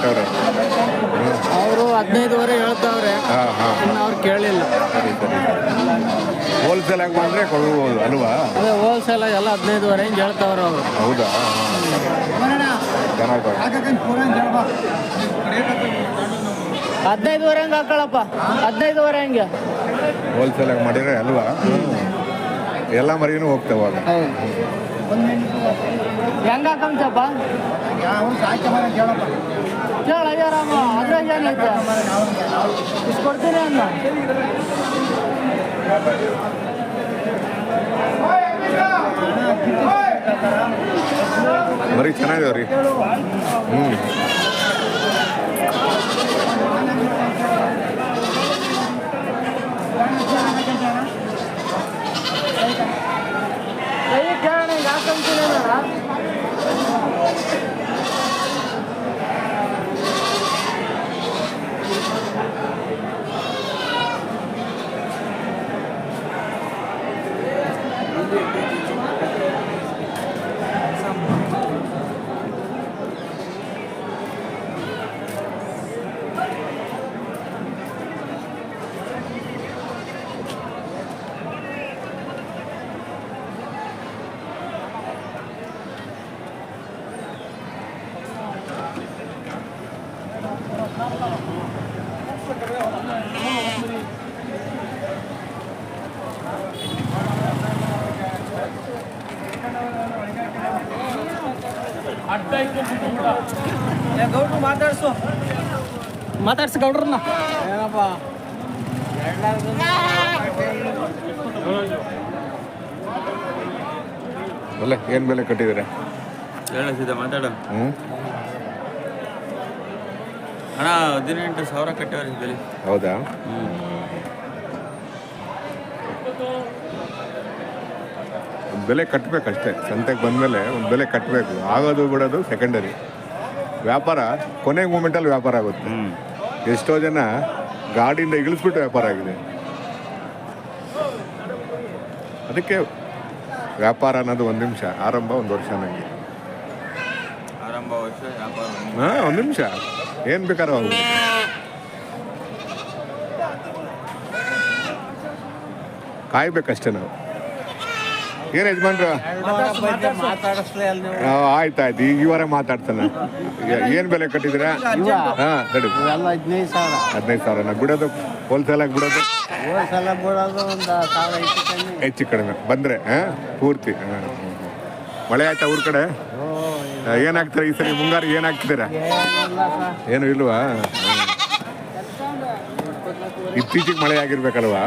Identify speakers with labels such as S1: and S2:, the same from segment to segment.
S1: ಕೊಟ್ಟವ್ರೆ?
S2: ಅವರು 15ವರೆ ಹೇಳ್ತಾವ್ರೆ.
S1: ಹಾಂ ಹಾಂ,
S2: ಇನ್ನು ಅವ್ರು ಕೇಳಿಲ್ಲ.
S1: ಸರಿ ಸರಿ. ಹೋಲ್ಸೇಲ್ ಆಗಿ ಬಂದರೆ ಕೊಡ್ಬೋದು ಅಲ್ವಾ?
S2: ಅದೇ ಹೋಲ್ಸೇಲ್ ಎಲ್ಲ 15ವರೆ ಹಿಂಗೆ ಹೇಳ್ತಾವ್ರೆ ಅವರು.
S1: ಹೌದಾ? ಚೆನ್ನಾಗಿ
S2: 15ವರೆ ಹಂಗೆ ಹಾಕೊಳ್ಳಪ್ಪ, 15ವರೆ ಹಂಗೆ.
S1: ಹೋಲ್ಸೇಲ್ ಆಗಿ ಮಾಡಿದ್ರೆ ಅಲ್ವಾ? ಎಲ್ಲ ಮರಿನೂ ಹೋಗ್ತಾವಾಗ.
S2: ಹೆಂಗೆ ಹಾಕಂತಪ್ಪ ಕೇಳ ಅಯ್ಯಾರಾಮ, ಅದ್ರಾಗ ಏನೈತೆ ಇಸ್ಕೊಡ್ತೀನಿ ಅನ್ನ.
S1: ಮರಿ ಚೆನ್ನಾಗಿದಾವೆ ರೀ. ಹ್ಞೂ,
S2: ಕೇಳೋಣ ಈಗ ಹಾಕಂತೀನಿ ನಾನು. ಗೌಡ್ರು ಮಾತಾಡ್ಸಿ ಗೌಡ್ರನ್ನ. ಏನಪ್ಪ
S1: ಅಲ್ಲ, ಏನು ಬೆಲೆ ಕಟ್ಟಿದ್ದೀರಾ?
S3: ಹೇಳಿಸಿದೆ ಮಾತಾಡು.
S1: ಹ್ಞೂ,
S3: ಅಣ್ಣ 18,000 ಕಟ್ಟಿವ್ರಿ ಬೆಲೆ.
S1: ಹೌದಾ? ಒಂದು ಬೆಲೆ ಕಟ್ಟಬೇಕಷ್ಟೇ. ಸಂತೆಗೆ ಬಂದಮೇಲೆ ಒಂದು ಬೆಲೆ ಕಟ್ಟಬೇಕು. ಆಗೋದು ಬಿಡೋದು ಸೆಕೆಂಡರಿ. ವ್ಯಾಪಾರ ಕೊನೆಗೆ ಮೂಮೆಂಟಲ್ಲಿ ವ್ಯಾಪಾರ ಆಗುತ್ತೆ. ಎಷ್ಟೋ ಜನ ಗಾಡಿಯಿಂದ ಇಳಿಸ್ಬಿಟ್ಟು ವ್ಯಾಪಾರ ಆಗಿದೆ. ಅದಕ್ಕೆ ವ್ಯಾಪಾರ ಅನ್ನೋದು 1 ನಿಮಿಷ, ಆರಂಭ 1 ವರ್ಷ ನನಗೆ.
S3: ಆರಂಭ ವರ್ಷ ವ್ಯಾಪಾರ
S1: ಹಾಂ, 1 ನಿಮಿಷ ಏನು ಬೇಕಾದ್ರೂ ಆಗುತ್ತೆ. ಕಾಯ್ಬೇಕಷ್ಟೇ ನಾವು. ಏನು ಯಜಮಾನ್ರ? ಆಯ್ತಾಯ್ತು, ಈಗ ಇವರೇ ಮಾತಾಡ್ತಾನೆ. ಏನು ಬೆಲೆ ಕಟ್ಟಿದ್ದೀರಾ? ಹಾಂ, ನಡಿ. 15,000 ಬಿಡೋದು? ಹೋಲ್ಸೇಲಾಗಿ ಬಿಡೋದು? ಹೆಚ್ಚು ಕಡಿಮೆ ಬಂದರೆ ಪೂರ್ತಿ. ಮಳೆ ಆಯ್ತಾ ಊರ ಕಡೆ? ಏನಾಗ್ತೀರಾ ಈ ಸರಿ ಮುಂಗಾರಿಗೆ? ಏನಾಗ್ತಿದ್ದೀರಾ? ಏನು ಇಲ್ವಾ? ಇತ್ತೀಚೆಗೆ ಮಳೆ ಆಗಿರ್ಬೇಕಲ್ವಾ?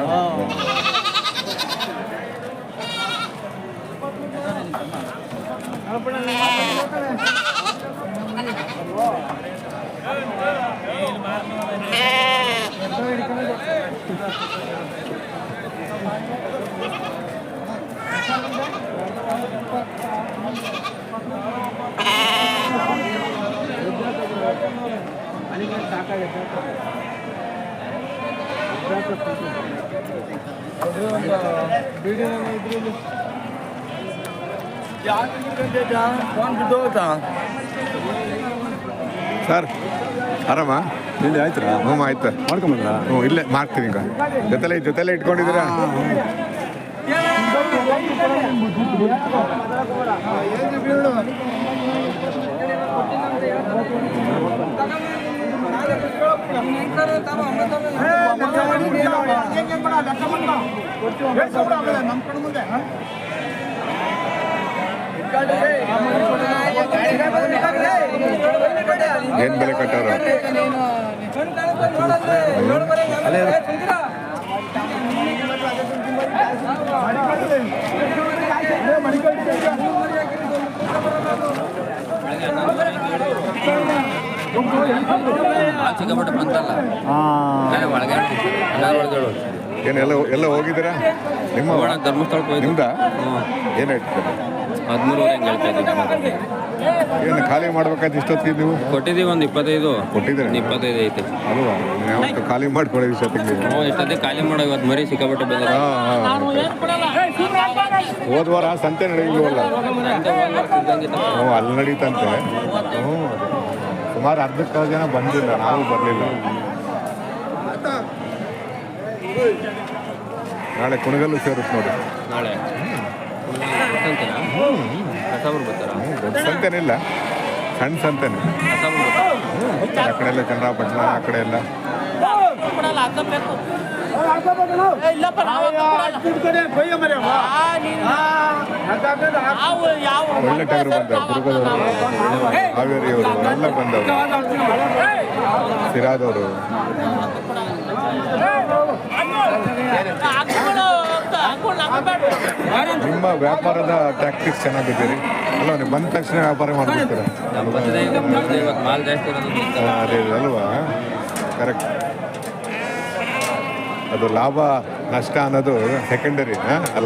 S1: ಸರ್ ಆರಾಮ?
S4: ಇಲ್ಲಿ ಆಯ್ತಾ?
S1: ಹ್ಞೂ, ಆಯ್ತು.
S4: ಮಾಡ್ಕೊಂಬಂದ್ರ?
S1: ಹ್ಞೂ, ಇಲ್ಲೇ ಮಾಡ್ತೀನಿ. ಈಗ ಜೊತೆಲೆ ಇಟ್ಕೊಂಡಿದ್ದೀರಾ? ಏನು ಬೆಲೆ ಕಟ್ಟೋರು?
S3: ಸಿಕ್ಕಾಪಟ್ಟೆ ಬಂತಲ್ಲ.
S1: ಏನು ಎಲ್ಲ ಹೋಗಿದ್ದೀರಾ? ನಿಮ್ಮ
S3: ಧರ್ಮಸ್ಥಳಕ್ಕೆ ಹೋಗಿ.
S1: ನಿಮ್ದಾ? ಏನು ಹೇಳ್ತೀರಾ?
S3: 13 ಹೆಂಗೆ ಹೇಳ್ತಾ ಇದ್ದೀನಿ.
S1: ಏನು ಖಾಲಿ ಮಾಡ್ಬೇಕಾಯ್ತು ಇಷ್ಟೊತ್ತಿಗೆ? ನೀವು
S3: ಕೊಟ್ಟಿದ್ದೀವಿ ಒಂದು 25
S1: ಕೊಟ್ಟಿದ್ದೀರಾ?
S3: 25 ಐತೆ
S1: ಅಲ್ವಾ? ಯಾವತ್ತು ಖಾಲಿ ಮಾಡ್ಕೊಳ್ಳಿ ಇಷ್ಟೊತ್ತಿಗೆ ನೀವು?
S3: ನಾವು ಎಷ್ಟೊತ್ತಿಗೆ ಖಾಲಿ ಮಾಡೋ ಇವತ್ತು ಮರಿ ಸಿಕ್ಕಾಪಟ್ಟೆ ಬಂದ.
S1: ಹೋದ ವಾರ ಸಂತೆ ನಡೆಯಿಲ್ವಲ್ಲ? ಹ್ಞೂ, ಅಲ್ಲಿ ನಡೀತಂತೆ. ಹ್ಞೂ, ಸುಮಾರು ಅರ್ಧಕ್ಕೆ ಜನ ಬಂದಿಲ್ಲ, ನಾವು ಬರಲಿಲ್ಲ. ನಾಳೆ ಕುಣಗಲ್ಲು ಸೇರುತ್ತೆ ನೋಡಿ.
S3: ನಾಳೆ ಸಂತೆನಾ? ಕಸಾಬರು ಬರ್ತಾರಾ?
S1: ದೊಡ್ಡ ಸಂತೆನಿಲ್ಲ, ಸಣ್ಣ ಸಂತೆನೆ.
S3: ಕಸಾಬರು ಬರ್ತಾರಾ?
S1: ಆ ಕಡೆ ಎಲ್ಲ ಚಂದ್ರಪಟ್ಟಣ, ಆ ಕಡೆ ಎಲ್ಲ ಒಳ್ಳೆ ಟಗರು ಬಂದವು. ದುರ್ಗದವರು, ಹಾವೇರಿಯವರು ಎಲ್ಲ ಬಂದವರು, ಸಿರಾದವರು. ನಿಮ್ಮ ವ್ಯಾಪಾರದ ಟ್ಯಾಕ್ಟಿಕ್ಸ್ ಚೆನ್ನಾಗಿದ್ದೀರಿ ಅಲ್ಲ, ನೀವು ಬಂದ ತಕ್ಷಣ ವ್ಯಾಪಾರ ಮಾಡ್ಬಿಡ್ತೀರ.
S3: ಇವತ್ತು ಮಾಲ್ ಜಾಸ್ತಿ ಇರೋದು.
S1: ಅದೇ ಅಲ್ವಾ, ಕರೆಕ್ಟ್. ಅದು ಲಾಭ ನಷ್ಟ ಅನ್ನೋದು ಸೆಕೆಂಡರಿ.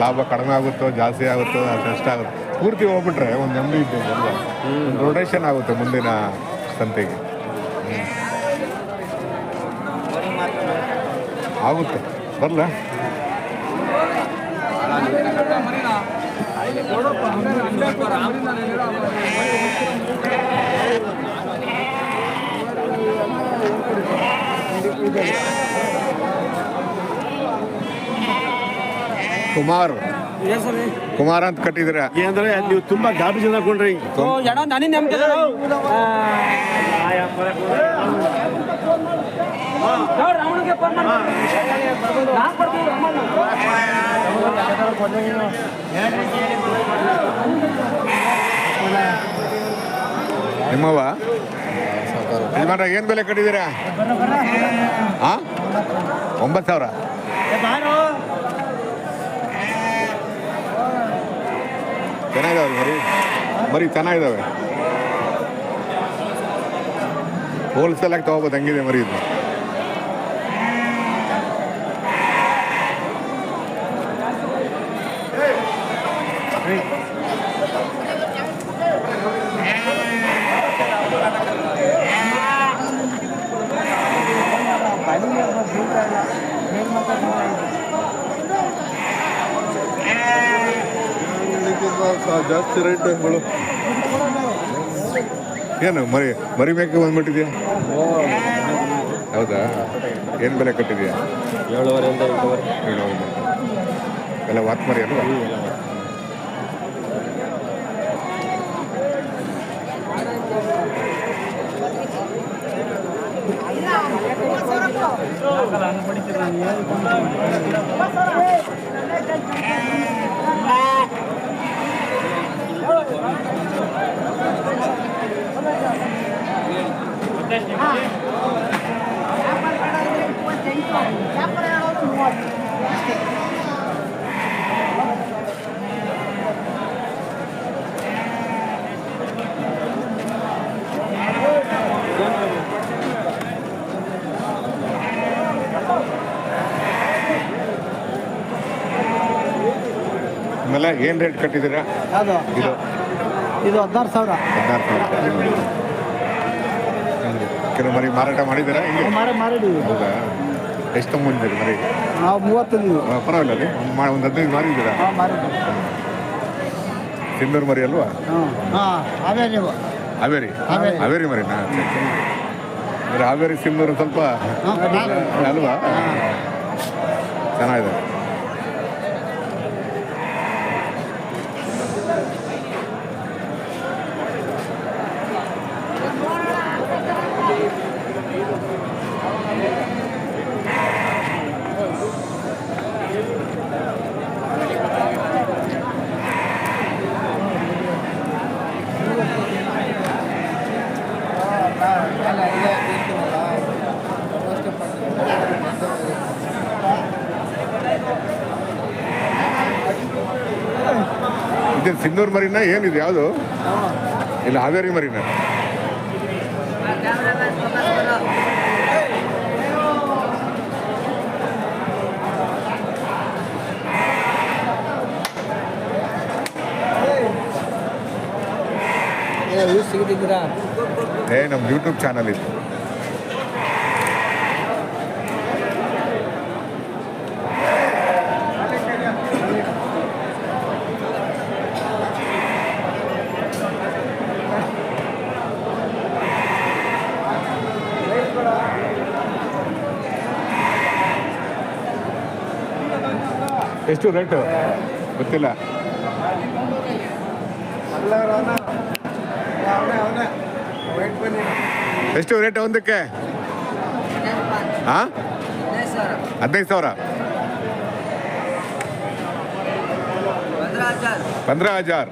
S1: ಲಾಭ ಕಡಿಮೆ ಆಗುತ್ತೋ ಜಾಸ್ತಿ ಆಗುತ್ತೋ ಅದು ನಷ್ಟ ಆಗುತ್ತೆ. ಪೂರ್ತಿ ಹೋಗ್ಬಿಟ್ರೆ ಒಂದು ನೆಮ್ಮದಿ ಇದ್ದೇವೆ ಅಲ್ವಾ, ರೊಟೇಷನ್ ಆಗುತ್ತೆ ಮುಂದಿನ ಸಂತೆಗೆ. ಆಗುತ್ತೆ ಬರಲ್ಲ. ಕುಮಾರ್ ಅಂತ ಕಟ್ಟಿದ್ದೀರಾ?
S4: ಏನಂದ್ರೆ ನೀವು ತುಂಬಾ ಗಾಬಿ ಜನ ಕೊಂಡ್ರಿ.
S1: ನಿಮ್ಮವ ಯಜಮಾನ್ರ ಏನು ಬೆಲೆ ಕಟ್ಟಿದ್ದೀರಾ? ಹಾಂ, 9,000. ಚೆನ್ನಾಗಿದ್ದಾವೆ ಮರಿ, ಮರಿ ಚೆನ್ನಾಗಿದ್ದಾವೆ. ಹೋಲ್ಸೇಲ್ ಆಗಿ ತಗೋಬೋದು, ಹಂಗಿದೆ ಮರಿ ಇದು. ಜಾಸ್ತಿ ರೇಟ್ಗಳು ಏನು ಮರಿ ಮೇಕೆ ಬಂದ್ಬಿಟ್ಟಿದ್ಯಾ? ಹೌದಾ, ಏನು ಬೆಲೆ ಕಟ್ಟಿದ್ಯಾ?
S3: 7,500
S1: ಎಲ್ಲ ವಾತ್ ಮರಿ ಅಲ್ವಾ? ಆಮೇಲೆ ಏನು ರೇಟ್ ಕಟ್ಟಿದ್ದೀರಾ? ಇದು
S2: ಇದು 16,000.
S1: 16,000. ಕೆಲವು ಮರಿ ಮಾರಾಟ ಮಾಡಿದ್ದೀರಾ? ಹಿಂಗೆ
S2: ಮಾಡಿದ್ದೀವಿ.
S1: ಹೌದಾ, ಎಷ್ಟು ತಗೊಂಡಿದ್ದೀರಿ ಮರಿ?
S2: ನಾವು 30
S1: ಪರವಾಗಿಲ್ಲ ರೀ, ಒಂದು 15 ಮಾರಿದ್ದೀರಾ? ಸಿಂಧೂರು ಮರಿ ಅಲ್ವಾ? ಹಾವೇರಿ ಮರಿನಾ? ಅಂದರೆ ಹಾವೇರಿ ಸಿಂಧೂರು ಸ್ವಲ್ಪ ಅಲ್ವಾ? ಚೆನ್ನಾಗಿದೆ. ಇದು ಸಿಂಧೂರು ಮರಿನ ಏನಿದೆ, ಯಾವುದು? ಇಲ್ಲ ಹಾವೇರಿ ಮರಿನ? ನಮ್ಮ ಯೂಟ್ಯೂಬ್ ಚಾನಲ್ ಇದು. ಎಷ್ಟು ರೇಟು ಗೊತ್ತಿಲ್ಲ. ಎಷ್ಟು ರೇಟ್ ಒಂದಕ್ಕೆ? ಹಾಂ 15,000. 15,000.